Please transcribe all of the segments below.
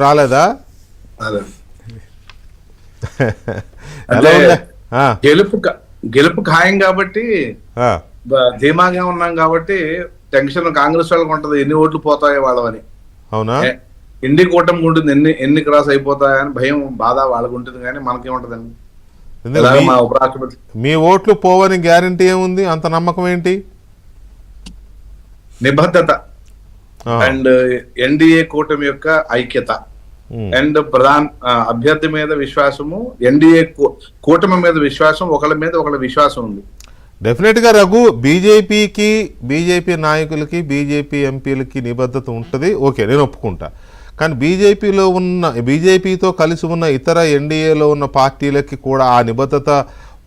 రాలేదా? గెలుపు ఖాయం కాబట్టి ధీమాగా ఉన్నాం కాబట్టి టెన్షన్ కాంగ్రెస్ వాళ్ళకి ఉంటది, ఎన్ని ఓట్లు పోతాయో వాళ్ళని. అవునా? ఇండి కూటమి ఉంటుంది, ఎన్ని క్రాస్ అయిపోతాయని భయం బాధ వాళ్ళకు ఉంటుంది, కానీ మనకేముంటదండి. మా ఉపరాష్ట్రపతి మీ ఓట్లు పోవని గ్యారంటీ ఏముంది? అంత నమ్మకం ఏంటి? నిబద్ధత అండ్ ఎన్డీఏ కూటమి యొక్క ఐక్యత అండ్ అభ్యర్థి మీద విశ్వాసము, ఎన్డీఏ కూటమి మీద విశ్వాసం, ఒకళ్ళ మీద ఒకళ్ళ విశ్వాసం ఉంది. డెఫినెట్ గా రఘు, బీజేపీ నాయకులకి, బీజేపీ ఎంపీలకి నిబద్ధత ఉంటుంది, ఓకే, నేను ఒప్పుకుంటా. కానీ బీజేపీతో కలిసి ఉన్న ఇతర ఎన్డీఏలో ఉన్న పార్టీలకి కూడా ఆ నిబద్ధత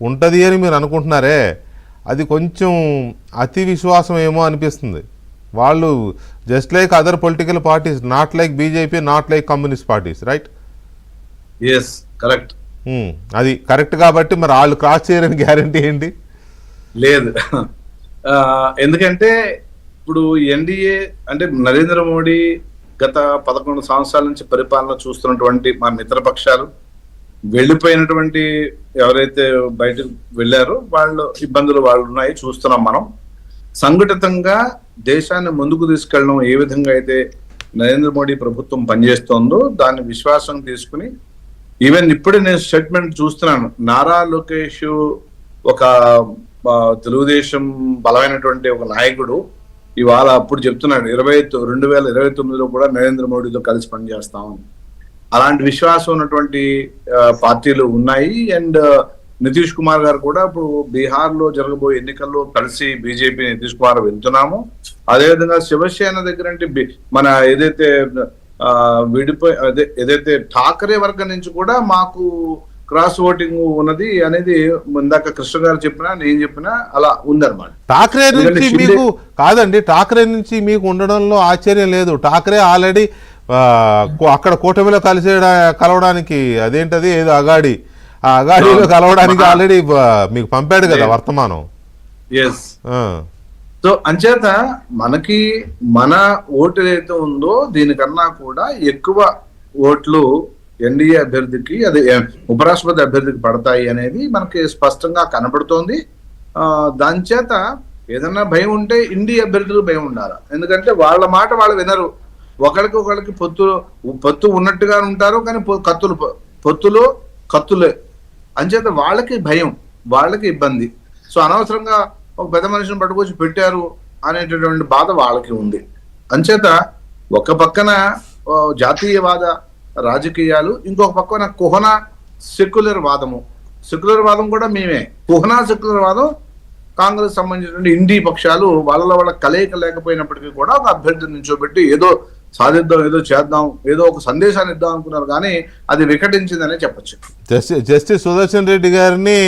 ఉంటుంది అని మీరు అనుకుంటున్నారే, అది కొంచెం అతి విశ్వాసం ఏమో అనిపిస్తుంది. వాళ్ళు just like other political parties, not like BJP, not like communist parties, right? Correct. అది కరెక్ట్ కాబట్టి మరి వాళ్ళు క్రాస్ చేయరని గ్యారంటీ ఏంటి? లేదు. ఎందుకంటే ఇప్పుడు ఎన్డీఏ అంటే నరేంద్ర మోడీ గత 11 సంవత్సరాల నుంచి పరిపాలన చూస్తున్నటువంటి మా మిత్రపక్షాలు, వెళ్ళిపోయినటువంటి ఎవరైతే బయటకు వెళ్ళారో వాళ్ళు ఇబ్బందులు వాళ్ళు ఉన్నాయి, చూస్తున్నాం మనం. సంఘటితంగా దేశాన్ని ముందుకు తీసుకెళ్ళడం ఏ విధంగా అయితే నరేంద్ర మోడీ ప్రభుత్వం పనిచేస్తోందో దాన్ని విశ్వాసం తీసుకుని, ఈవెన్ ఇప్పుడే నేను స్టేట్మెంట్ చూస్తున్నాను, నారా లోకేష్ ఒక తెలుగుదేశం బలమైనటువంటి ఒక నాయకుడు ఇవాళ అప్పుడు చెప్తున్నాడు 2029లో కూడా నరేంద్ర మోడీతో కలిసి పనిచేస్తామని. అలాంటి విశ్వాసం ఉన్నటువంటి పార్టీలు ఉన్నాయి. అండ్ నితీష్ కుమార్ గారు కూడా ఇప్పుడు బీహార్ లో జరగబోయే ఎన్నికల్లో కలిసి బీజేపీ నితీష్ కుమార్ వెళ్తున్నాము. అదేవిధంగా శివసేన దగ్గర అంటే మన ఏదైతే ఏదైతే ఠాకరే వర్గం నుంచి కూడా మాకు క్రాస్ ఓటింగ్ ఉన్నది అనేది ఇందాక కృష్ణ గారు చెప్పినా నేను చెప్పినా అలా ఉందన్నమాట. ఠాకరే నుంచి మీకు కాదండి, ఠాకరే నుంచి మీకు ఉండడంలో ఆశ్చర్యం లేదు. ఠాకరే ఆల్రెడీ అక్కడ కూటమిలో కలవడానికి అదేంటది ఏదో అగాడి, ఆ అగాడిలో కలవడానికి ఆల్రెడీ మీకు పంపాడు కదా వర్తమానం. సో అంచేత మనకి మన ఓటు ఏదైతే ఉందో దీనికన్నా కూడా ఎక్కువ ఓట్లు ఎన్డీఏ అభ్యర్థికి, అదే ఉపరాష్ట్రపతి అభ్యర్థికి పడతాయి అనేది మనకి స్పష్టంగా కనబడుతోంది. దాని చేత ఏదన్నా భయం ఉంటే ఎన్డీఏ అభ్యర్థులకు భయం ఉండాలి. ఎందుకంటే వాళ్ళ మాట వాళ్ళు వినరు. ఒకరికి పొత్తు ఉన్నట్టుగా ఉంటారు, కానీ కత్తులే. అంచేత వాళ్ళకి భయం, వాళ్ళకి ఇబ్బంది. సో అనవసరంగా ఒక పెద్ద మనిషిని పట్టుకొచ్చి పెట్టారు అనేటటువంటి బాధ వాళ్ళకి ఉంది. అంచేత ఒక పక్కన జాతీయవాద రాజకీయాలు, ఇంకొక పక్కన కుహన సెక్యులర్ వాదం కూడా మేమే. కుహనా సెక్యులర్ వాదం కాంగ్రెస్ సంబంధించినటువంటి ఇండి పక్షాలు వాళ్ళ కలయిక లేకపోయినప్పటికీ కూడా ఒక అభ్యర్థిని నిల్చోబెట్టి ఏదో సాధిద్దాం, ఏదో చేద్దాం, ఏదో ఒక సందేశాన్ని ఇద్దాం అనుకున్నారు, కానీ అది వికటించిందనే చెప్పచ్చు. జస్టిస్ సుదర్శన్ రెడ్డి గారిని